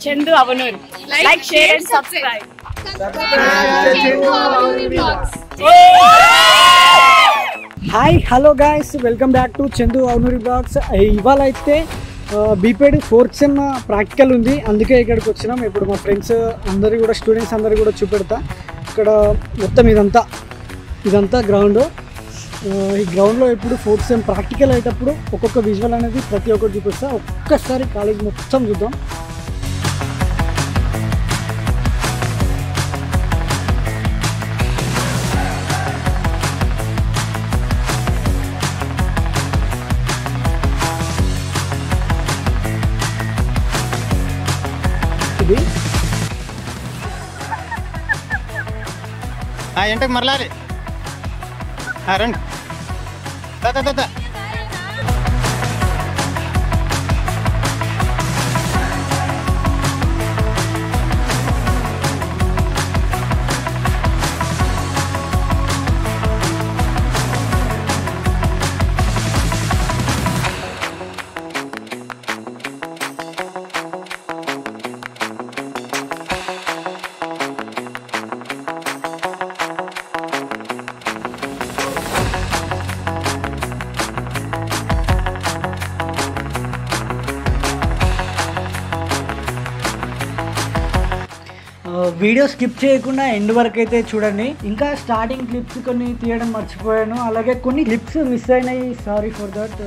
Chandu Avanur. Like, share and subscribe. Hi hello guys, welcome back to Chandu Avunuri blogs. ఇవాళ అయితే BPEd 4th sem practical ఉంది, అందుకే ఇక్కడికి వచ్చినాం. ఇప్పుడు మా ఫ్రెండ్స్ అందరు కూడా స్టూడెంట్స్ అందరు కూడా చూపెడతా. ఇక్కడ మొత్తం ఇదంతా గ్రౌండ్. ఈ గ్రౌండ్లో ఇప్పుడు 4th సెమ్ ప్రాక్టికల్ అయ్యేటప్పుడు ఒక్కొక్క విజువల్ అనేది ప్రతి ఒక్కటి చూపిస్తా. ఒక్కసారి కాలేజ్ మొత్తం చూద్దాం. ఎంటకు మరలాలి రండి దా వీడియో స్కిప్ చేయకుండా ఎండ్ వరకు అయితే చూడండి. ఇంకా స్టార్టింగ్ క్లిప్స్ కొన్ని తీయడం మర్చిపోయాను, అలాగే కొన్ని క్లిప్స్ మిస్ అయినాయి, sorry for that.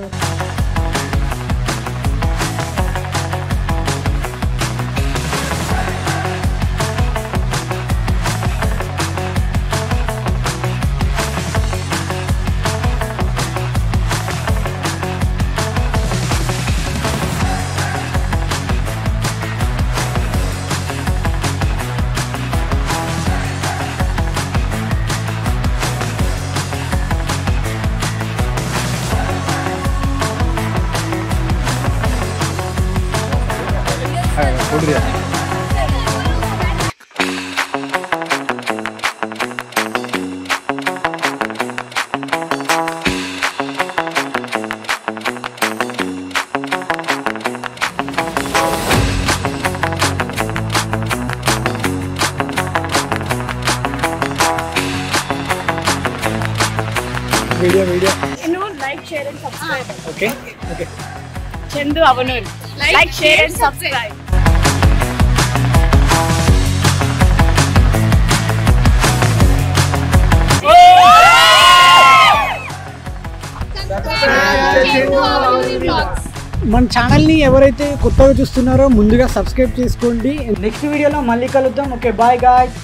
Video Like, share and subscribe. Okay. Chandu Avanur. Like, share and subscribe. మన ఛానల్ని ఎవరైతే కొత్తగా చూస్తున్నారో ముందుగా సబ్స్క్రైబ్ చేసుకోండి. నెక్స్ట్ వీడియోలో మళ్ళీ కలుద్దాం. Okay, bye guys.